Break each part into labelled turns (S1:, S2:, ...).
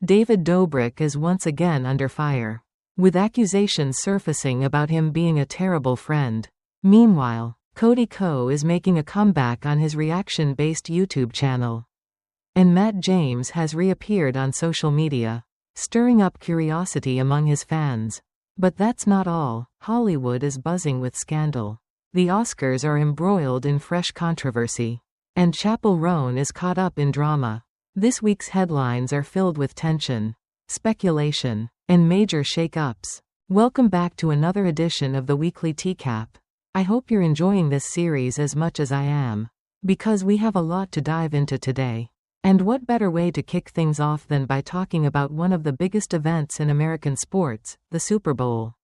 S1: David Dobrik is once again under fire, with accusations surfacing about him being a terrible friend. Meanwhile, Cody is making a comeback on his reaction-based YouTube channel. And Matt James has reappeared on social media, stirring up curiosity among his fans. But that's not all. Hollywood is buzzing with scandal. The Oscars are embroiled in fresh controversy, and Chappell Roan is caught up in drama. This week's headlines are filled with tension, speculation, and major shake-ups. Welcome back to another edition of the weekly teacap. I hope you're enjoying this series as much as I am, because we have a lot to dive into today. And what better way to kick things off than by talking about one of the biggest events in American sports, the Super Bowl.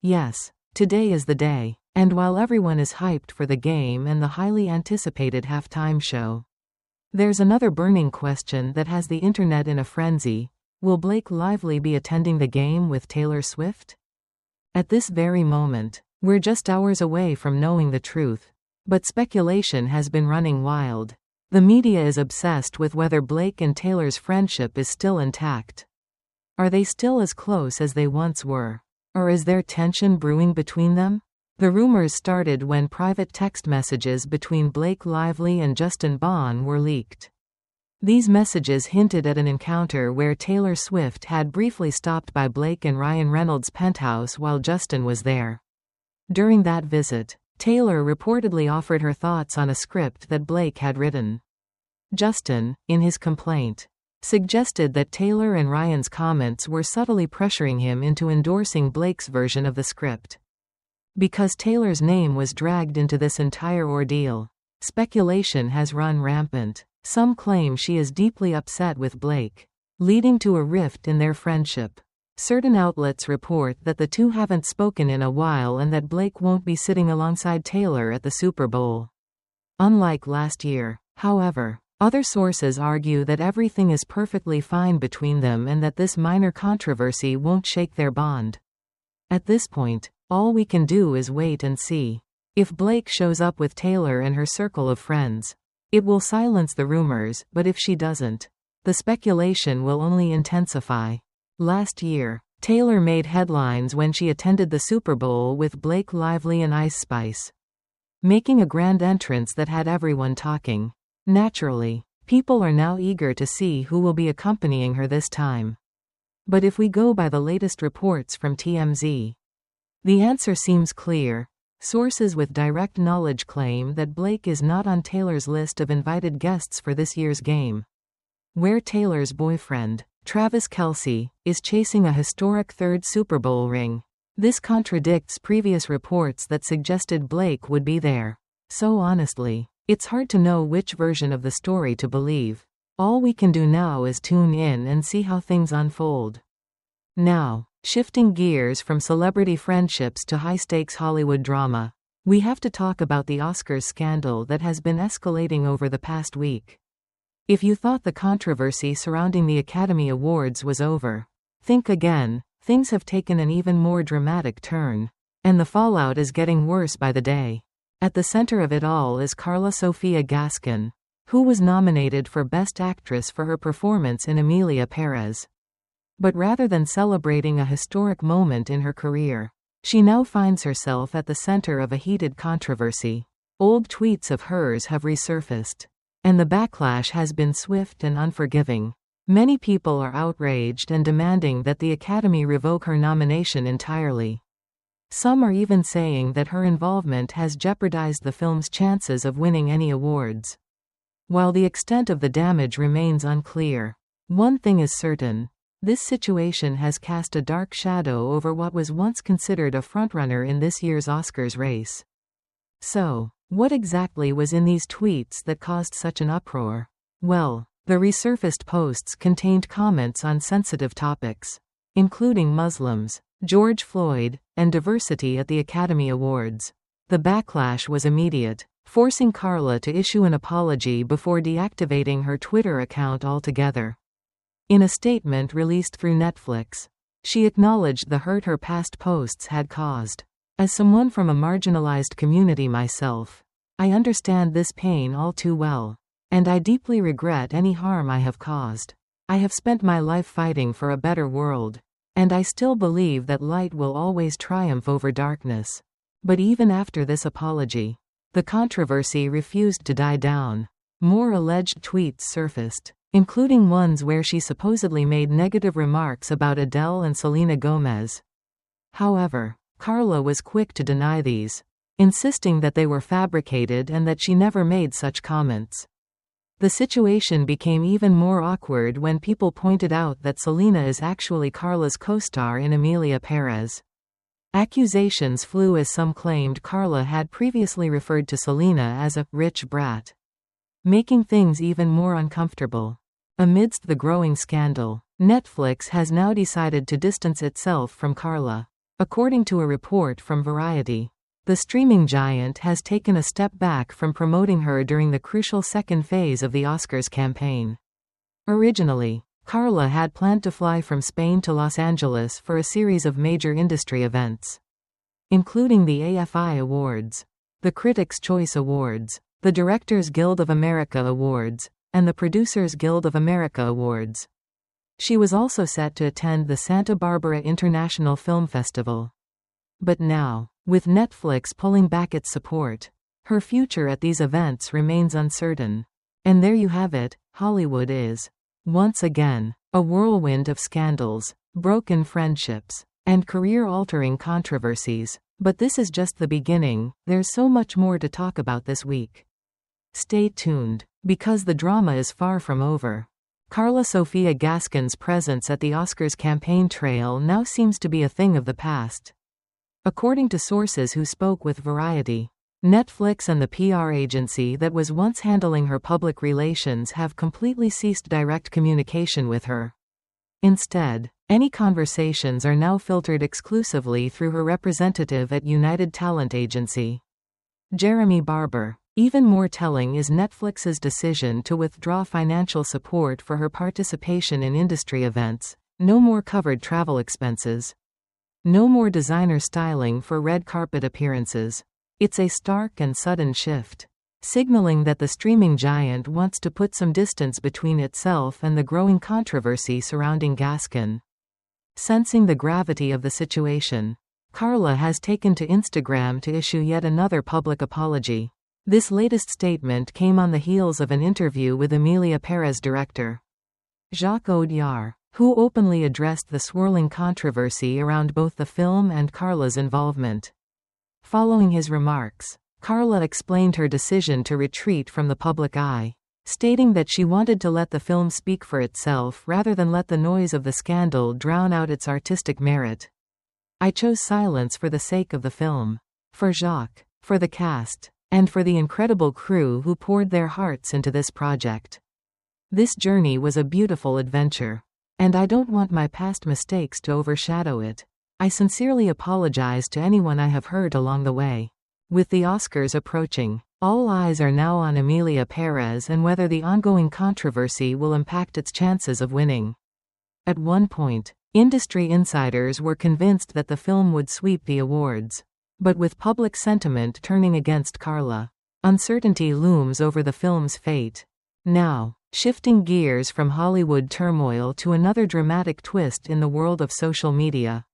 S1: Yes, today is the day, and while everyone is hyped for the game and the highly anticipated halftime show, there's another burning question that has the internet in a frenzy. Will Blake Lively be attending the game with Taylor Swift? At this very moment, we're just hours away from knowing the truth, but speculation has been running wild. The media is obsessed with whether Blake and Taylor's friendship is still intact. Are they still as close as they once were? Or is there tension brewing between them? The rumors started when private text messages between Blake Lively and Justin Bond were leaked. These messages hinted at an encounter where Taylor Swift had briefly stopped by Blake and Ryan Reynolds' penthouse while Justin was there. During that visit, Taylor reportedly offered her thoughts on a script that Blake had written. Justin, in his complaint, suggested that Taylor and Ryan's comments were subtly pressuring him into endorsing Blake's version of the script. Because Taylor's name was dragged into this entire ordeal, speculation has run rampant. Some claim she is deeply upset with Blake, leading to a rift in their friendship. Certain outlets report that the two haven't spoken in a while and that Blake won't be sitting alongside Taylor at the Super Bowl. Unlike last year, however, other sources argue that everything is perfectly fine between them and that this minor controversy won't shake their bond. At this point, all we can do is wait and see. If Blake shows up with Taylor and her circle of friends, it will silence the rumors, but if she doesn't, the speculation will only intensify. Last year, Taylor made headlines when she attended the Super Bowl with Blake Lively and Ice Spice, making a grand entrance that had everyone talking. Naturally, people are now eager to see who will be accompanying her this time. But if we go by the latest reports from TMZ, the answer seems clear. Sources with direct knowledge claim that Blake is not on Taylor's list of invited guests for this year's game, where Taylor's boyfriend, Travis Kelce, is chasing a historic third Super Bowl ring. This contradicts previous reports that suggested Blake would be there. So honestly, it's hard to know which version of the story to believe. All we can do now is tune in and see how things unfold. Now, shifting gears from celebrity friendships to high-stakes Hollywood drama, we have to talk about the Oscars scandal that has been escalating over the past week. If you thought the controversy surrounding the Academy Awards was over, think again. Things have taken an even more dramatic turn, and the fallout is getting worse by the day. At the center of it all is Carla Gaskin, who was nominated for Best Actress for her performance in Emilia Perez. But rather than celebrating a historic moment in her career, she now finds herself at the center of a heated controversy. Old tweets of hers have resurfaced, and the backlash has been swift and unforgiving. Many people are outraged and demanding that the Academy revoke her nomination entirely. Some are even saying that her involvement has jeopardized the film's chances of winning any awards. While the extent of the damage remains unclear, one thing is certain: this situation has cast a dark shadow over what was once considered a frontrunner in this year's Oscars race. So, what exactly was in these tweets that caused such an uproar? Well, the resurfaced posts contained comments on sensitive topics, including Muslims, George Floyd, and diversity at the Academy Awards. The backlash was immediate, forcing Carla to issue an apology before deactivating her Twitter account altogether. In a statement released through Netflix, she acknowledged the hurt her past posts had caused. As someone from a marginalized community myself, I understand this pain all too well, and I deeply regret any harm I have caused. I have spent my life fighting for a better world. And I still believe that light will always triumph over darkness. But even after this apology, the controversy refused to die down. More alleged tweets surfaced, including ones where she supposedly made negative remarks about Adele and Selena Gomez. However, Carla was quick to deny these, insisting that they were fabricated and that she never made such comments. The situation became even more awkward when people pointed out that Selena is actually Carla's co-star in Emilia Perez. Accusations flew as some claimed Carla had previously referred to Selena as a rich brat, making things even more uncomfortable. Amidst the growing scandal, Netflix has now decided to distance itself from Carla. According to a report from Variety, the streaming giant has taken a step back from promoting her during the crucial second phase of the Oscars campaign. Originally, Carla had planned to fly from Spain to Los Angeles for a series of major industry events, including the AFI Awards, the Critics' Choice Awards, the Directors Guild of America Awards, and the Producers Guild of America Awards. She was also set to attend the Santa Barbara International Film Festival. But now, with Netflix pulling back its support, her future at these events remains uncertain. And there you have it, Hollywood is, once again, a whirlwind of scandals, broken friendships, and career-altering controversies. But this is just the beginning. There's so much more to talk about this week. Stay tuned, because the drama is far from over. Carla Sofia Gaskin's presence at the Oscars campaign trail now seems to be a thing of the past. According to sources who spoke with Variety, Netflix and the PR agency that was once handling her public relations have completely ceased direct communication with her. Instead, any conversations are now filtered exclusively through her representative at United Talent Agency, Jeremy Barber. Even more telling is Netflix's decision to withdraw financial support for her participation in industry events. No more covered travel expenses. No more designer styling for red carpet appearances. It's a stark and sudden shift, signaling that the streaming giant wants to put some distance between itself and the growing controversy surrounding Gaskin. Sensing the gravity of the situation, Carla has taken to Instagram to issue yet another public apology. This latest statement came on the heels of an interview with Emilia Perez director Jacques Audiard, who openly addressed the swirling controversy around both the film and Carla's involvement. Following his remarks, Carla explained her decision to retreat from the public eye, stating that she wanted to let the film speak for itself rather than let the noise of the scandal drown out its artistic merit. I chose silence for the sake of the film, for Jacques, for the cast, and for the incredible crew who poured their hearts into this project. This journey was a beautiful adventure, and I don't want my past mistakes to overshadow it. I sincerely apologize to anyone I have hurt along the way. With the Oscars approaching, all eyes are now on Emilia Perez and whether the ongoing controversy will impact its chances of winning. At one point, industry insiders were convinced that the film would sweep the awards. But with public sentiment turning against Carla, uncertainty looms over the film's fate. Now, shifting gears from Hollywood turmoil to another dramatic twist in the world of social media.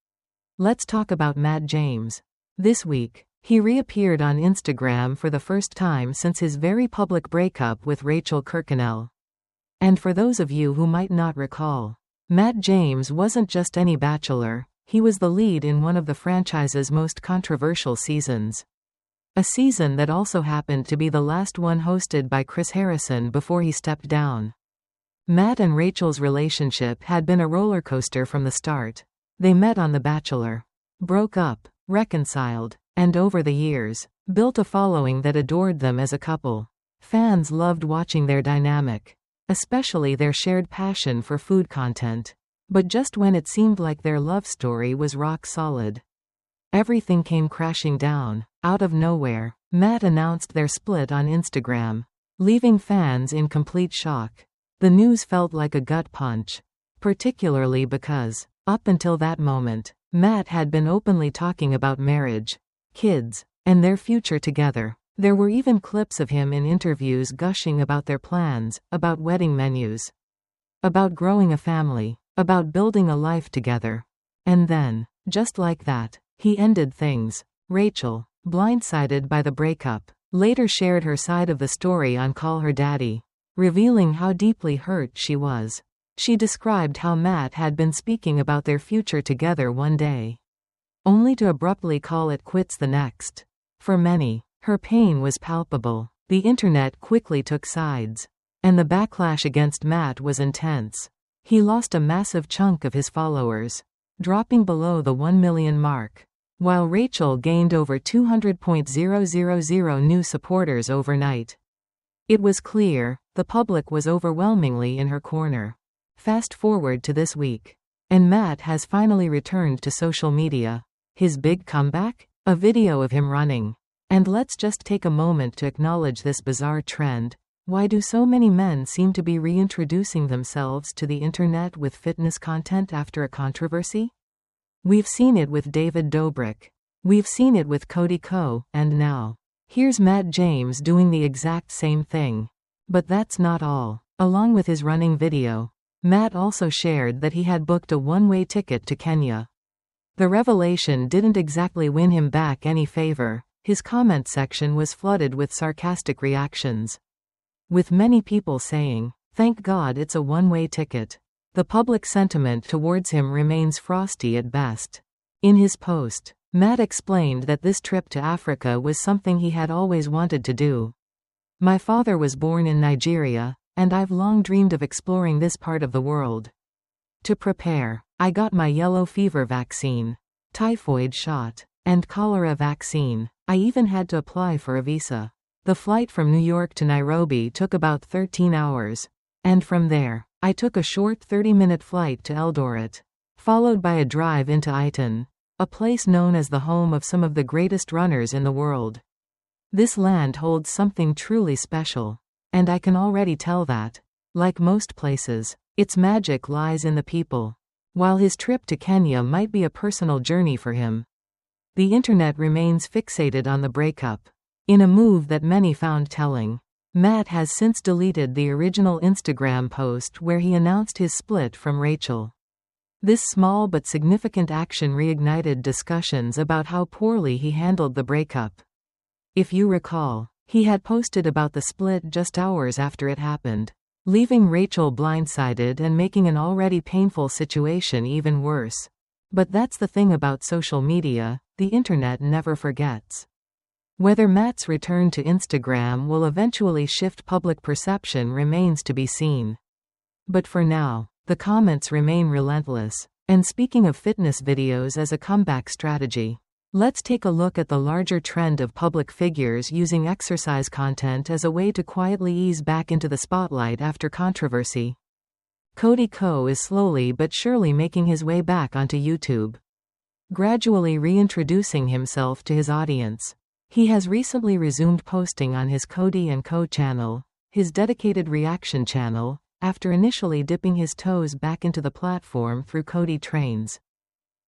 S1: Let's talk about Matt James. This week, he reappeared on Instagram for the first time since his very public breakup with Rachel Kirkconnell. And for those of you who might not recall, Matt James wasn't just any bachelor, he was the lead in one of the franchise's most controversial seasons. A season that also happened to be the last one hosted by Chris Harrison before he stepped down. Matt and Rachel's relationship had been a roller coaster from the start. They met on The Bachelor, broke up, reconciled, and over the years, built a following that adored them as a couple. Fans loved watching their dynamic, especially their shared passion for food content. But just when it seemed like their love story was rock solid, everything came crashing down. Out of nowhere, Matt announced their split on Instagram, leaving fans in complete shock. The news felt like a gut punch, particularly because, up until that moment, Matt had been openly talking about marriage, kids, and their future together. There were even clips of him in interviews gushing about their plans, about wedding menus. about growing a family, about building a life together. And then, just like that, he ended things. Rachel, blindsided by the breakup, later shared her side of the story on Call Her Daddy, revealing how deeply hurt she was. She described how Matt had been speaking about their future together one day, only to abruptly call it quits the next. For many, her pain was palpable. The internet quickly took sides, and the backlash against Matt was intense. He lost a massive chunk of his followers, dropping below the 1 million mark, while Rachel gained over 200,000 new supporters overnight. It was clear, the public was overwhelmingly in her corner. Fast forward to this week, and Matt has finally returned to social media. His big comeback? A video of him running. And let's just take a moment to acknowledge this bizarre trend. Why do so many men seem to be reintroducing themselves to the internet with fitness content after a controversy? We've seen it with David Dobrik. We've seen it with Cody, and now, here's Matt James doing the exact same thing. But that's not all. Along with his running video, Matt also shared that he had booked a one-way ticket to Kenya. The revelation didn't exactly win him back any favor. His comment section was flooded with sarcastic reactions, with many people saying, "Thank God it's a one-way ticket." The public sentiment towards him remains frosty at best. In his post, Matt explained that this trip to Africa was something he had always wanted to do. "My father was born in Nigeria, and I've long dreamed of exploring this part of the world. To prepare, I got my yellow fever vaccine, typhoid shot, and cholera vaccine. I even had to apply for a visa. The flight from New York to Nairobi took about 13 hours. And from there, I took a short 30-minute flight to Eldoret, followed by a drive into Iton, a place known as the home of some of the greatest runners in the world. This land holds something truly special. And I can already tell that, like most places, its magic lies in the people." While his trip to Kenya might be a personal journey for him, the internet remains fixated on the breakup. In a move that many found telling, Matt has since deleted the original Instagram post where he announced his split from Rachel. This small but significant action reignited discussions about how poorly he handled the breakup. If you recall, he had posted about the split just hours after it happened, leaving Rachel blindsided and making an already painful situation even worse. But that's the thing about social media, the internet never forgets. Whether Matt's return to Instagram will eventually shift public perception remains to be seen. But for now, the comments remain relentless. And speaking of fitness videos as a comeback strategy, let's take a look at the larger trend of public figures using exercise content as a way to quietly ease back into the spotlight after controversy. Cody is slowly but surely making his way back onto YouTube, gradually reintroducing himself to his audience. He has recently resumed posting on his Cody & Co channel, his dedicated reaction channel, after initially dipping his toes back into the platform through Cody Trains,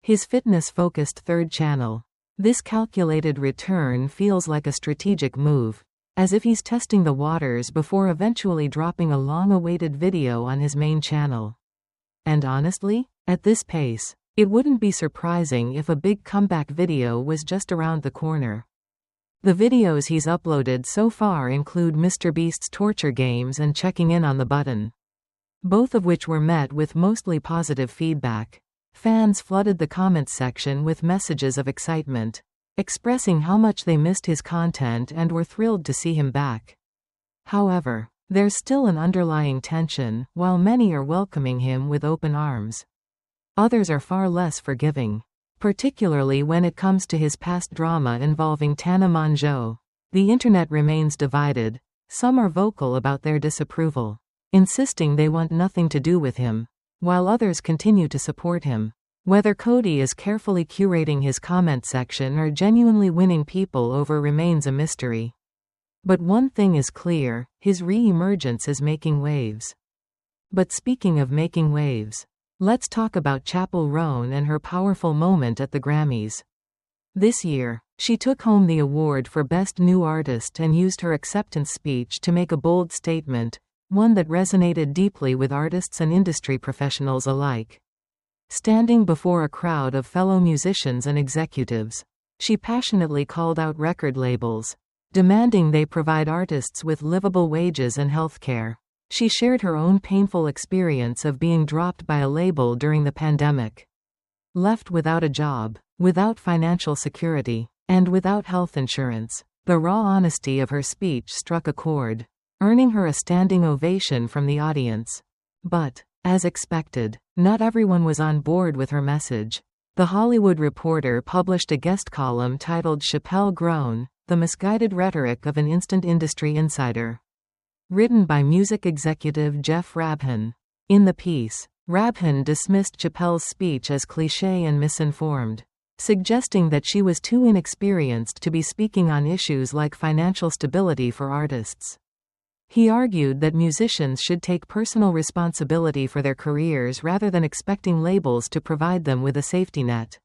S1: his fitness-focused third channel. This calculated return feels like a strategic move, as if he's testing the waters before eventually dropping a long-awaited video on his main channel. And honestly, at this pace, it wouldn't be surprising if a big comeback video was just around the corner. The videos he's uploaded so far include MrBeast's torture games and checking in on the button, both of which were met with mostly positive feedback. Fans flooded the comments section with messages of excitement, expressing how much they missed his content and were thrilled to see him back. However, there's still an underlying tension. While many are welcoming him with open arms, others are far less forgiving, particularly when it comes to his past drama involving Tana Mongeau. The internet remains divided. Some are vocal about their disapproval, insisting they want nothing to do with him, while others continue to support him. Whether Cody is carefully curating his comment section or genuinely winning people over remains a mystery. But one thing is clear, his re-emergence is making waves. But speaking of making waves, let's talk about Chappell Roan and her powerful moment at the Grammys. This year, she took home the award for Best New Artist and used her acceptance speech to make a bold statement: one that resonated deeply with artists and industry professionals alike. Standing before a crowd of fellow musicians and executives, she passionately called out record labels, demanding they provide artists with livable wages and health care. She shared her own painful experience of being dropped by a label during the pandemic. Left without a job, without financial security, and without health insurance. The raw honesty of her speech struck a chord, earning her a standing ovation from the audience. But, as expected, not everyone was on board with her message. The Hollywood Reporter published a guest column titled Chappell Roan, The Misguided Rhetoric of an Instant Industry Insider, written by music executive Jeff Rabhan. In the piece, Rabhan dismissed Chappell's speech as cliché and misinformed, suggesting that she was too inexperienced to be speaking on issues like financial stability for artists. He argued that musicians should take personal responsibility for their careers rather than expecting labels to provide them with a safety net.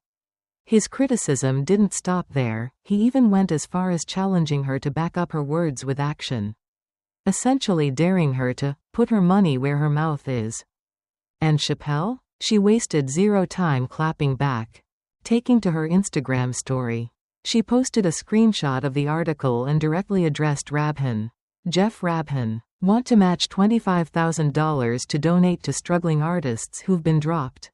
S1: His criticism didn't stop there, he even went as far as challenging her to back up her words with action, essentially daring her to put her money where her mouth is. And Chappell? She wasted zero time clapping back. Taking to her Instagram story, she posted a screenshot of the article and directly addressed Rabhan. Jeff Rabhan, want to match $25,000 to donate to struggling artists who've been dropped.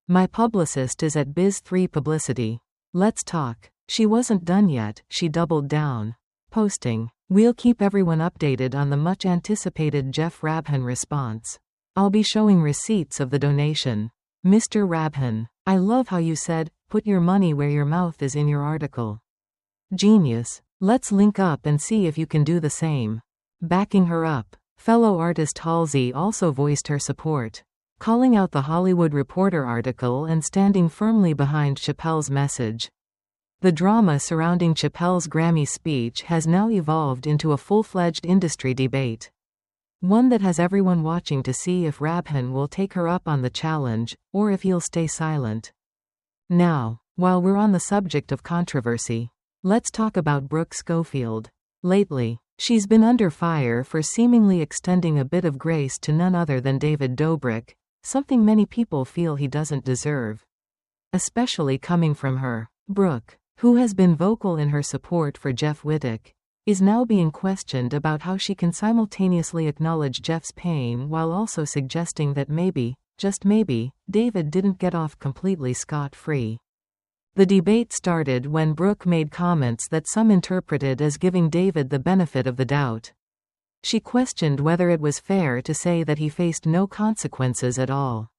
S1: My publicist is at Biz3 Publicity. Let's talk. She wasn't done yet, she doubled down, posting, "We'll keep everyone updated on the much anticipated Jeff Rabhan response. I'll be showing receipts of the donation. Mr. Rabhan, I love how you said, put your money where your mouth is in your article. Genius. Let's link up and see if you can do the same." Backing her up, fellow artist Halsey also voiced her support, calling out the Hollywood Reporter article and standing firmly behind Chappell's message. The drama surrounding Chappell's Grammy speech has now evolved into a full-fledged industry debate. One that has everyone watching to see if Rabhan will take her up on the challenge, or if he'll stay silent. Now, while we're on the subject of controversy, let's talk about Brooke Schofield. Lately, she's been under fire for seemingly extending a bit of grace to none other than David Dobrik, something many people feel he doesn't deserve. Especially coming from her. Brooke, who has been vocal in her support for Jeff Wittek, is now being questioned about how she can simultaneously acknowledge Jeff's pain while also suggesting that maybe, just maybe, David didn't get off completely scot-free. The debate started when Brooke made comments that some interpreted as giving David the benefit of the doubt. She questioned whether it was fair to say that he faced no consequences at all,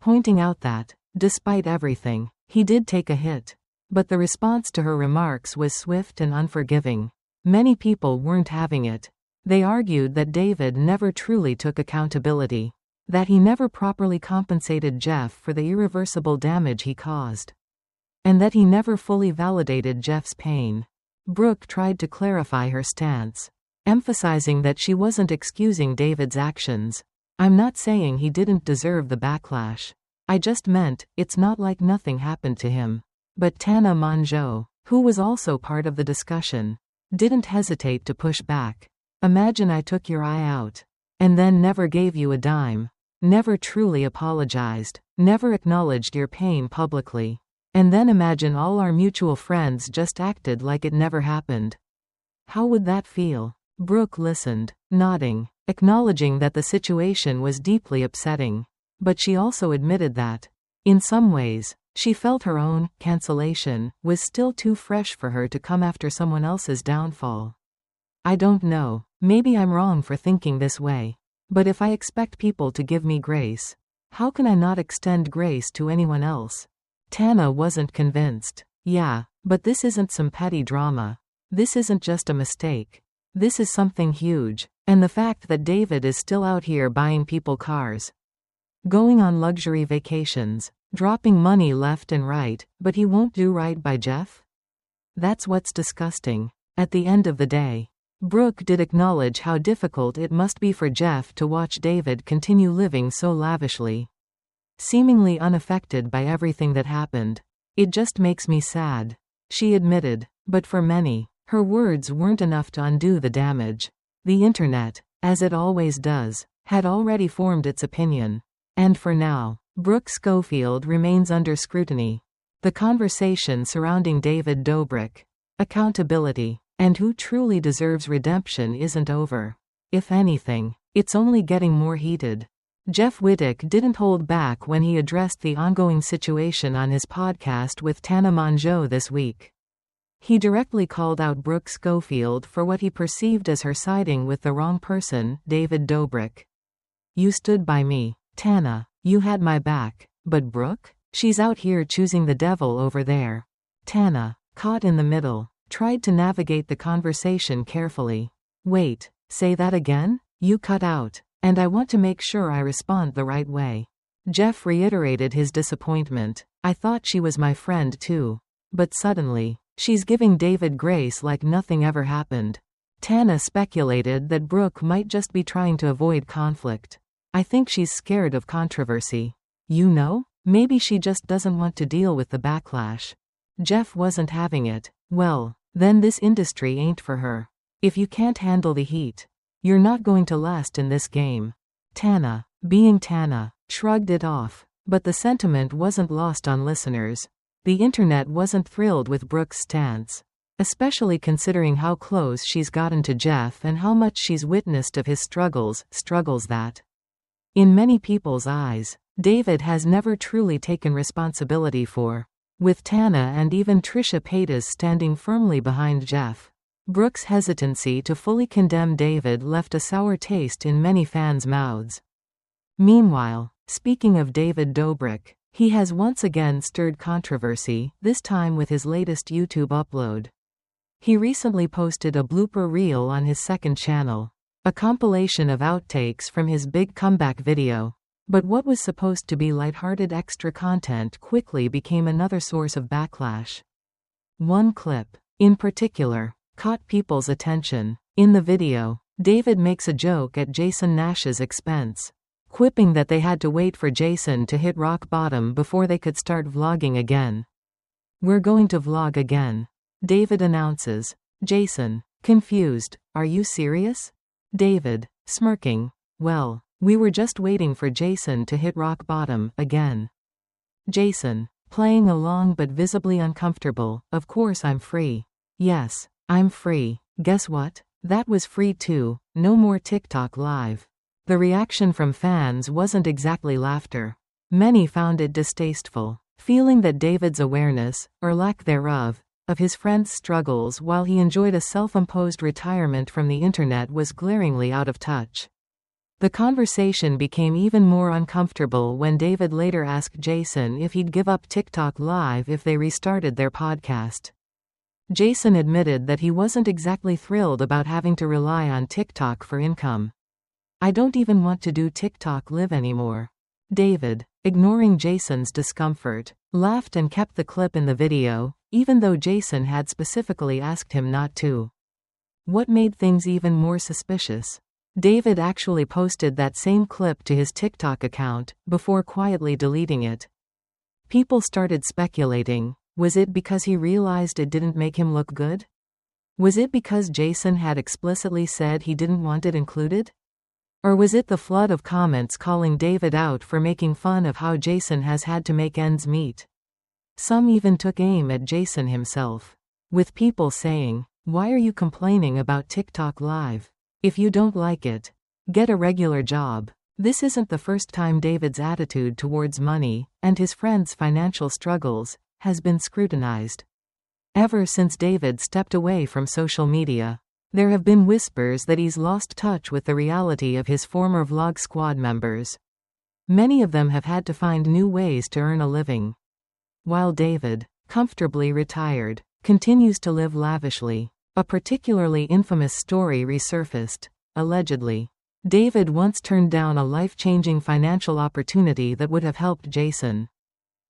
S1: pointing out that, despite everything, he did take a hit. But the response to her remarks was swift and unforgiving. Many people weren't having it. They argued that David never truly took accountability, that he never properly compensated Jeff for the irreversible damage he caused, and that he never fully validated Jeff's pain. Brooke tried to clarify her stance, emphasizing that she wasn't excusing David's actions. "I'm not saying he didn't deserve the backlash. I just meant, it's not like nothing happened to him." But Tana Mongeau, who was also part of the discussion, didn't hesitate to push back. "Imagine I took your eye out, and then never gave you a dime, never truly apologized, never acknowledged your pain publicly. And then imagine all our mutual friends just acted like it never happened. How would that feel?" Brooke listened, nodding, acknowledging that the situation was deeply upsetting. But she also admitted that, in some ways, she felt her own cancellation was still too fresh for her to come after someone else's downfall. "I don't know, maybe I'm wrong for thinking this way. But if I expect people to give me grace, how can I not extend grace to anyone else?" Tana wasn't convinced. "Yeah, but this isn't some petty drama. This isn't just a mistake. This is something huge. And the fact that David is still out here buying people cars, going on luxury vacations, dropping money left and right, but he won't do right by Jeff? That's what's disgusting." At the end of the day, Brooke did acknowledge how difficult it must be for Jeff to watch David continue living so lavishly, seemingly unaffected by everything that happened. "It just makes me sad," she admitted. But for many, her words weren't enough to undo the damage. The internet, as it always does, had already formed its opinion. And for now, Brooke Schofield remains under scrutiny. The conversation surrounding David Dobrik, accountability, and who truly deserves redemption isn't over. If anything, it's only getting more heated. Jeff Wittek didn't hold back when he addressed the ongoing situation on his podcast with Tana Mongeau this week. He directly called out Brooke Schofield for what he perceived as her siding with the wrong person, David Dobrik. "You stood by me, Tana. You had my back. But Brooke? She's out here choosing the devil over there." Tana, caught in the middle, tried to navigate the conversation carefully. "Wait, say that again? You cut out. And I want to make sure I respond the right way." Jeff reiterated his disappointment. "I thought she was my friend too. But suddenly, she's giving David grace like nothing ever happened." Tana speculated that Brooke might just be trying to avoid conflict. "I think she's scared of controversy. You know? Maybe she just doesn't want to deal with the backlash." Jeff wasn't having it. "Well, then this industry ain't for her. If you can't handle the heat, you're not going to last in this game." Tana, being Tana, shrugged it off. But the sentiment wasn't lost on listeners. The internet wasn't thrilled with Brooke's stance, especially considering how close she's gotten to Jeff and how much she's witnessed of his struggles that, in many people's eyes, David has never truly taken responsibility for. With Tana and even Trisha Paytas standing firmly behind Jeff, Brooke's hesitancy to fully condemn David left a sour taste in many fans' mouths. Meanwhile, speaking of David Dobrik, he has once again stirred controversy, this time with his latest YouTube upload. He recently posted a blooper reel on his second channel, a compilation of outtakes from his big comeback video. But what was supposed to be lighthearted extra content quickly became another source of backlash. One clip, in particular, caught people's attention. In the video, David makes a joke at Jason Nash's expense, quipping that they had to wait for Jason to hit rock bottom before they could start vlogging again. "We're going to vlog again," David announces. Jason, confused, "Are you serious?" David, smirking, "Well, we were just waiting for Jason to hit rock bottom again." Jason, playing along but visibly uncomfortable, "Of course I'm free." "Yes, I'm free. Guess what? That was free too. No more TikTok live." The reaction from fans wasn't exactly laughter. Many found it distasteful, feeling that David's awareness, or lack thereof, of his friend's struggles while he enjoyed a self-imposed retirement from the internet was glaringly out of touch. The conversation became even more uncomfortable when David later asked Jason if he'd give up TikTok live if they restarted their podcast. Jason admitted that he wasn't exactly thrilled about having to rely on TikTok for income. "I don't even want to do TikTok live anymore." David, ignoring Jason's discomfort, laughed and kept the clip in the video, even though Jason had specifically asked him not to. What made things even more suspicious? David actually posted that same clip to his TikTok account, before quietly deleting it. People started speculating. Was it because he realized it didn't make him look good? Was it because Jason had explicitly said he didn't want it included? Or was it the flood of comments calling David out for making fun of how Jason has had to make ends meet? Some even took aim at Jason himself, with people saying, "Why are you complaining about TikTok Live? If you don't like it, get a regular job." This isn't the first time David's attitude towards money, and his friends' financial struggles, has been scrutinized. Ever since David stepped away from social media, there have been whispers that he's lost touch with the reality of his former Vlog Squad members. Many of them have had to find new ways to earn a living. While David, comfortably retired, continues to live lavishly. A particularly infamous story resurfaced. Allegedly, David once turned down a life-changing financial opportunity that would have helped Jason,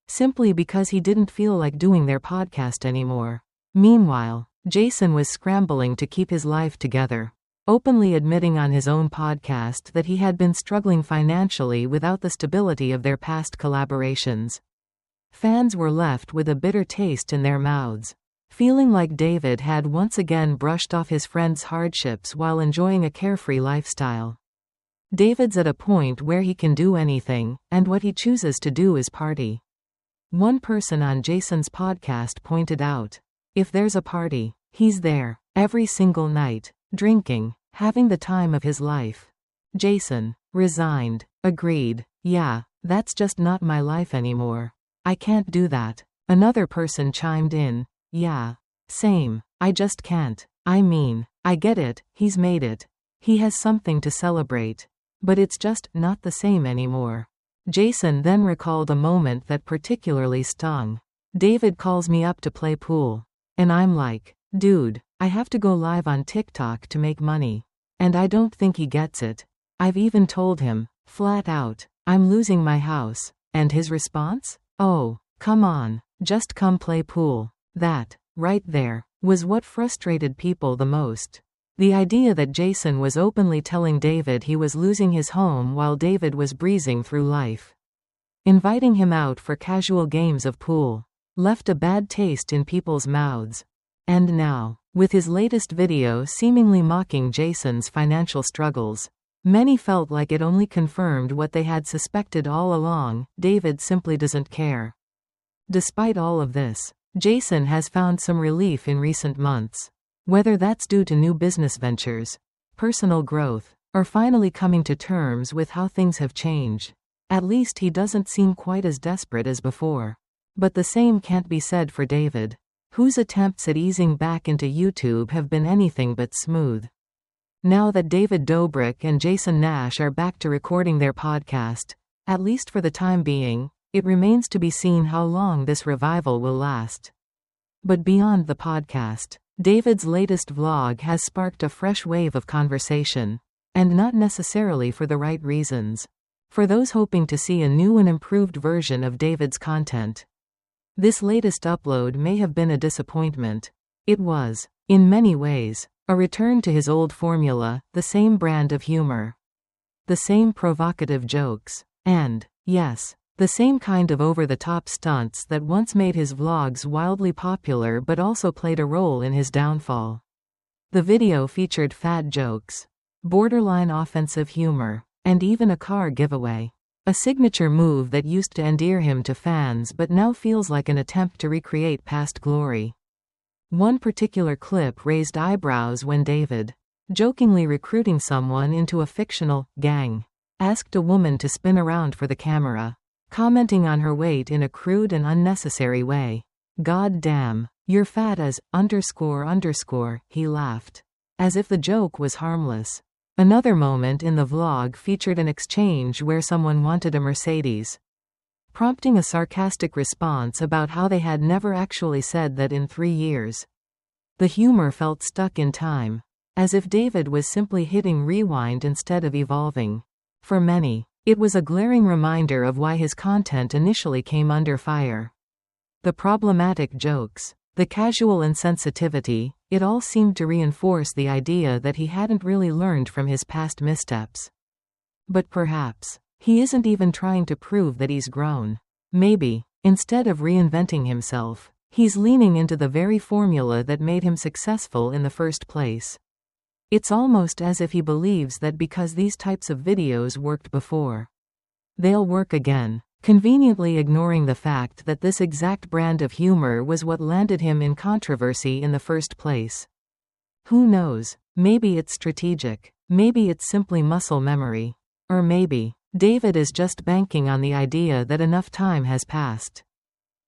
S1: simply because he didn't feel like doing their podcast anymore. Meanwhile, Jason was scrambling to keep his life together, openly admitting on his own podcast that he had been struggling financially without the stability of their past collaborations. Fans were left with a bitter taste in their mouths. feeling like David had once again brushed off his friend's hardships while enjoying a carefree lifestyle. David's at a point where he can do anything, and what he chooses to do is party. One person on Jason's podcast pointed out, if there's a party, he's there, every single night, drinking, having the time of his life. Jason, resigned, agreed, yeah, that's just not my life anymore. I can't do that. Another person chimed in, yeah, same, I just can't. I mean, I get it, he's made it. He has something to celebrate. But it's just not the same anymore. Jason then recalled a moment that particularly stung. David calls me up to play pool. And I'm like, dude, I have to go live on TikTok to make money. And I don't think he gets it. I've even told him, flat out, I'm losing my house. And his response? Oh, come on, just come play pool. That, right there, was what frustrated people the most. The idea that Jason was openly telling David he was losing his home while David was breezing through life. Inviting him out for casual games of pool left a bad taste in people's mouths. And now, with his latest video seemingly mocking Jason's financial struggles, many felt like it only confirmed what they had suspected all along: David simply doesn't care. Despite all of this, Jason has found some relief in recent months. Whether that's due to new business ventures, personal growth, or finally coming to terms with how things have changed, at least he doesn't seem quite as desperate as before. But the same can't be said for David, whose attempts at easing back into YouTube have been anything but smooth. Now that David Dobrik and Jason Nash are back to recording their podcast, at least for the time being, it remains to be seen how long this revival will last. But beyond the podcast, David's latest vlog has sparked a fresh wave of conversation, and not necessarily for the right reasons. For those hoping to see a new and improved version of David's content, this latest upload may have been a disappointment. It was, in many ways, a return to his old formula, the same brand of humor, the same provocative jokes, and, yes, the same kind of over-the-top stunts that once made his vlogs wildly popular but also played a role in his downfall. The video featured fat jokes, borderline offensive humor, and even a car giveaway. A signature move that used to endear him to fans but now feels like an attempt to recreate past glory. One particular clip raised eyebrows when David, jokingly recruiting someone into a fictional gang, asked a woman to spin around for the camera, commenting on her weight in a crude and unnecessary way. "God damn, you're fat as __," he laughed, as if the joke was harmless. Another moment in the vlog featured an exchange where someone wanted a Mercedes, prompting a sarcastic response about how they had never actually said that in 3 years. The humor felt stuck in time, as if David was simply hitting rewind instead of evolving. For many, it was a glaring reminder of why his content initially came under fire. The problematic jokes, the casual insensitivity, it all seemed to reinforce the idea that he hadn't really learned from his past missteps. But perhaps, he isn't even trying to prove that he's grown. Maybe, instead of reinventing himself, he's leaning into the very formula that made him successful in the first place. It's almost as if he believes that because these types of videos worked before, they'll work again, conveniently ignoring the fact that this exact brand of humor was what landed him in controversy in the first place. Who knows? Maybe it's strategic, maybe it's simply muscle memory, or maybe David is just banking on the idea that enough time has passed,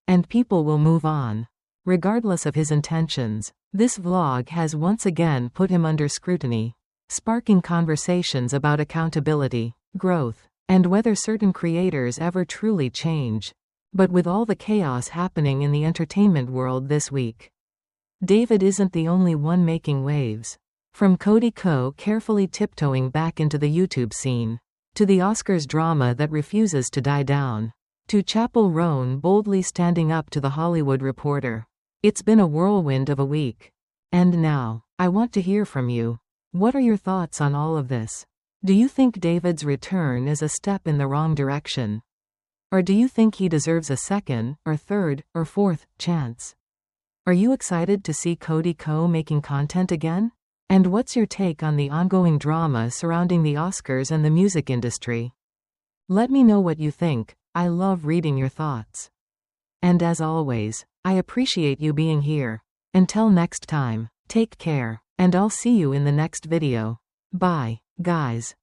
S1: and people will move on. Regardless of his intentions, this vlog has once again put him under scrutiny, sparking conversations about accountability, growth, and whether certain creators ever truly change. But with all the chaos happening in the entertainment world this week, David isn't the only one making waves. From Cody carefully tiptoeing back into the YouTube scene, to the Oscars drama that refuses to die down, to Chappell Roan boldly standing up to The Hollywood Reporter. It's been a whirlwind of a week. And now, I want to hear from you. What are your thoughts on all of this? Do you think David's return is a step in the wrong direction? Or do you think he deserves a second, or third, or fourth chance? Are you excited to see Cody making content again? And what's your take on the ongoing drama surrounding the Oscars and the music industry? Let me know what you think. I love reading your thoughts. And as always, I appreciate you being here. Until next time, take care, and I'll see you in the next video. Bye, guys.